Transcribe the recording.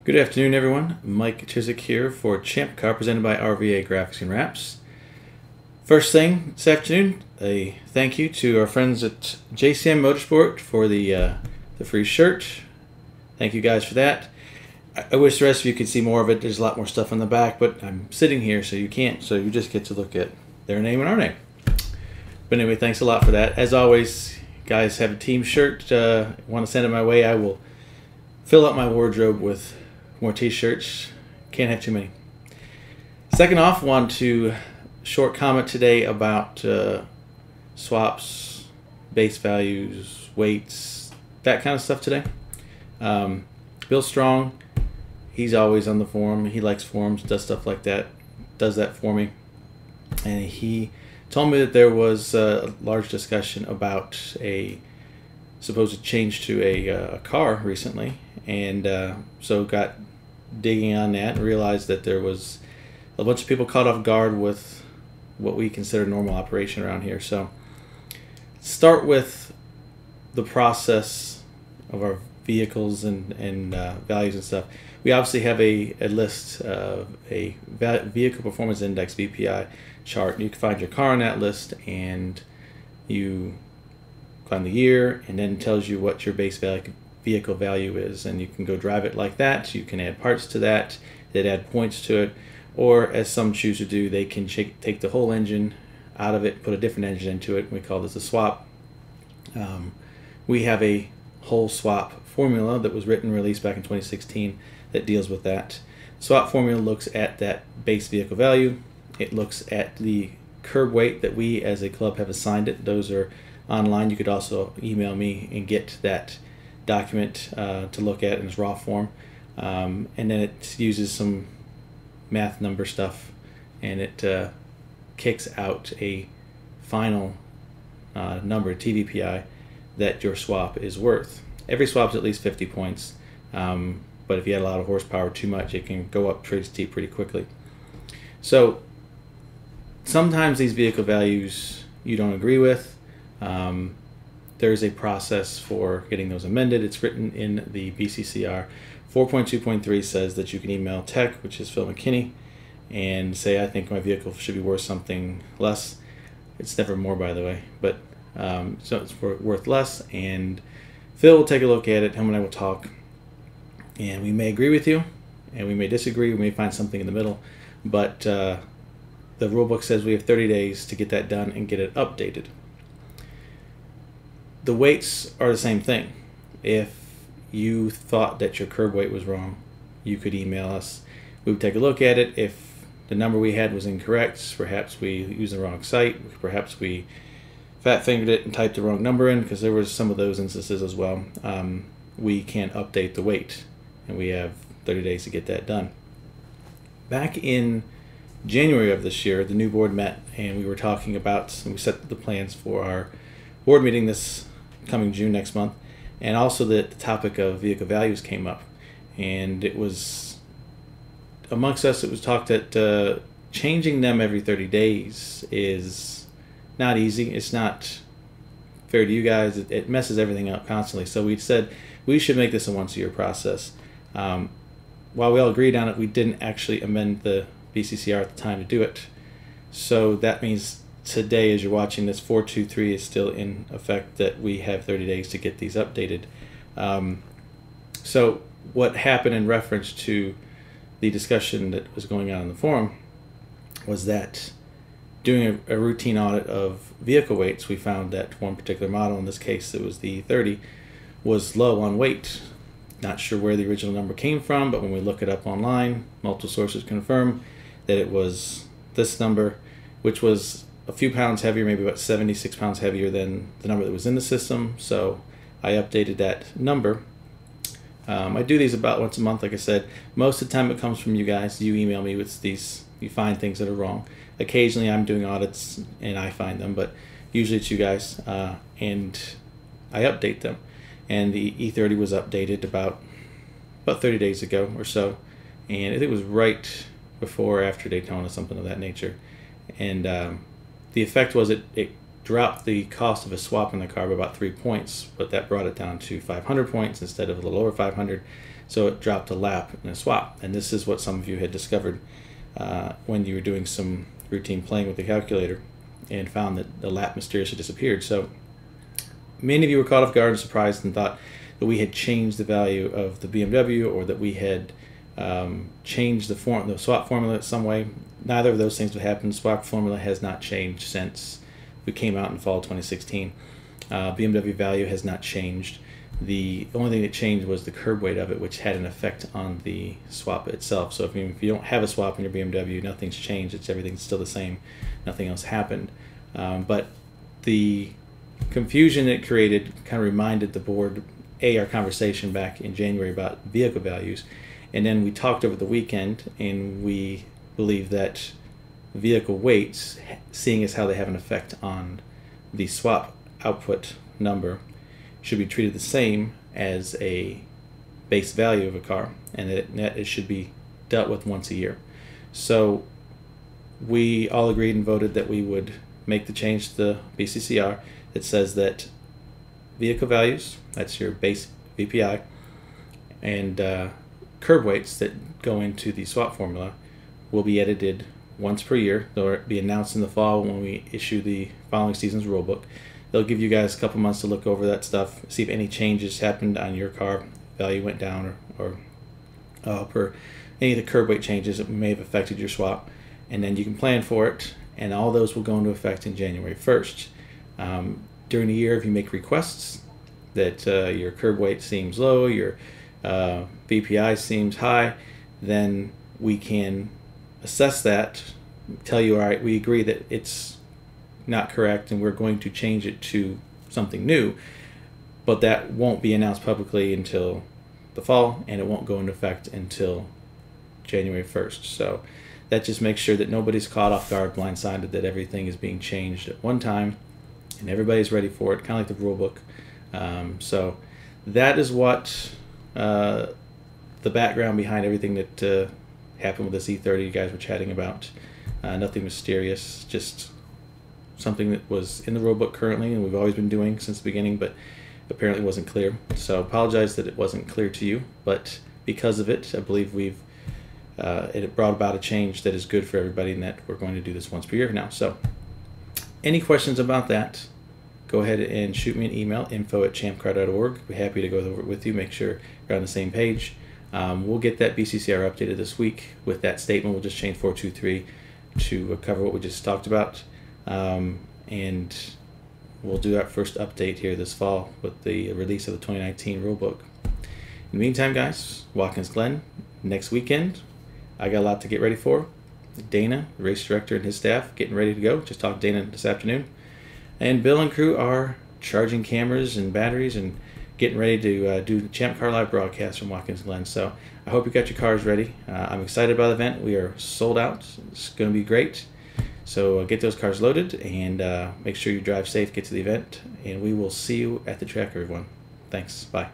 Good afternoon, everyone. Mike Chisek here for ChampCar, presented by RVA Graphics and Wraps. First thing this afternoon, a thank you to our friends at JCM Motorsport for the free shirt. Thank you guys for that. I wish the rest of you could see more of it. There's a lot more stuff on the back, but I'm sitting here so you can't, so you just get to look at their name and our name. But anyway, thanks a lot for that. As always, guys have a team shirt. Want to send it my way, I will fill up my wardrobe with more t-shirts. Can't have too many. Second off, want to short comment today about swaps, base values, weights, that kind of stuff today. Bill Strong, he's always on the forum. He likes forums, does stuff like that, does that for me. And he told me that there was a large discussion about a supposed change to a car recently, and so got digging on that and realized that there was a bunch of people caught off guard with what we consider normal operation around here. So start with the process of our vehicles and values and stuff. We obviously have a list of a vehicle performance index VPI chart. You can find your car on that list, and you find the year, and then it tells you what your base vehicle value is, and you can go drive it like that. You can add parts to that, that add points to it, or as some choose to do, they can take the whole engine out of it, put a different engine into it. We call this a swap. We have a whole swap formula that was written and released back in 2016 that deals with that. Swap formula looks at that base vehicle value. It looks at the curb weight that we as a club have assigned it. Those are online. You could also email me and get that document to look at in its raw form, and then it uses some math number stuff, and it kicks out a final number, TVPI, that your swap is worth. Every swap is at least 50 points, but if you had a lot of horsepower, too much, it can go up pretty steep pretty quickly. So sometimes these vehicle values you don't agree with. There's a process for getting those amended. It's written in the BCCR. 4.2.3 says that you can email tech, which is Phil McKinney, and say, I think my vehicle should be worth something less. It's never more, by the way, but so it's worth less, and Phil will take a look at it. Him and I will talk, and we may agree with you, and we may disagree. We may find something in the middle, but the rule book says we have 30 days to get that done and get it updated. The weights are the same thing. If you thought that your curb weight was wrong, you could email us. We would take a look at it. If the number we had was incorrect, perhaps we used the wrong site, perhaps we fat fingered it and typed the wrong number in, because there was some of those instances as well. We can update the weight, and we have 30 days to get that done. Back in January of this year, the new board met, and we were talking about, and we set the plans for our board meeting this coming June next month, and also the topic of vehicle values came up, and it was amongst us, it was talked that changing them every 30 days is not easy. It's not fair to you guys. It messes everything up constantly. So we said we should make this a once-a-year process. While we all agreed on it, we didn't actually amend the BCCR at the time to do it. So that means today, as you're watching this, 423 is still in effect, that we have 30 days to get these updated. So what happened in reference to the discussion that was going on in the forum was that doing a routine audit of vehicle weights, we found that one particular model, in this case it was the 30, was low on weight. Not sure where the original number came from, but when we look it up online, multiple sources confirm that it was this number, which was a few pounds heavier, maybe about 76 pounds heavier than the number that was in the system. So I updated that number. I do these about once a month, like I said. Most of the time it comes from you guys. You email me with these, you find things that are wrong. Occasionally I'm doing audits and I find them, but usually it's you guys, and I update them. And the E30 was updated about 30 days ago or so, and I think it was right before or after Daytona, something of that nature. And the effect was it dropped the cost of a swap in the car by about 3 points, but that brought it down to 500 points instead of a little over 500. so it dropped a lap in a swap. And this is what some of you had discovered when you were doing some routine playing with the calculator and found that the lap mysteriously disappeared. So many of you were caught off guard and surprised and thought that we had changed the value of the BMW, or that we had changed the swap formula in some way. Neither of those things have happened. Swap formula has not changed since we came out in fall 2016. BMW value has not changed. The only thing that changed was the curb weight of it, which had an effect on the swap itself. So if you don't have a swap in your BMW, nothing's changed. Everything's still the same. Nothing else happened. But the confusion it created kind of reminded the board, our conversation back in January about vehicle values. And then we talked over the weekend, and we believe that vehicle weights, seeing as how they have an effect on the swap output number, should be treated the same as a base value of a car, and that it should be dealt with once a year. So we all agreed and voted that we would make the change to the BCCR that says that vehicle values, that's your base VPI, and curb weights that go into the swap formula will be edited once per year. They'll be announced in the fall when we issue the following season's rulebook. They'll give you guys a couple months to look over that stuff, see if any changes happened on your car, value went down or up, or any of the curb weight changes that may have affected your swap, and then you can plan for it, and all those will go into effect in January 1st. During the year, if you make requests that your curb weight seems low, your VPI seems high, then we can assess that, tell you, all right, we agree that it's not correct and we're going to change it to something new, but that won't be announced publicly until the fall, and it won't go into effect until January 1st. So that just makes sure that nobody's caught off guard, blindsided, that everything is being changed at one time and everybody's ready for it, kind of like the rule book. So that is what the background behind everything that happened with this E30 you guys were chatting about. Nothing mysterious, just something that was in the rulebook currently, and we've always been doing since the beginning, but apparently wasn't clear. So apologize that it wasn't clear to you, but because of it, I believe it brought about a change that is good for everybody, and that we're going to do this once per year now. So any questions about that, go ahead and shoot me an email, info@champcar.org. We're happy to go over it with you, make sure you're on the same page. We'll get that BCCR updated this week with that statement. We'll just change 423 to cover what we just talked about. And we'll do our first update here this fall with the release of the 2019 rulebook. In the meantime, guys, Watkins Glen, next weekend, I got a lot to get ready for. Dana, the race director, and his staff getting ready to go. Just talked to Dana this afternoon. And Bill and crew are charging cameras and batteries and getting ready to do the ChampCar live broadcast from Watkins Glen. So I hope you got your cars ready. I'm excited about the event. We are sold out. It's going to be great. So get those cars loaded and make sure you drive safe, get to the event, and we will see you at the track, everyone. Thanks. Bye.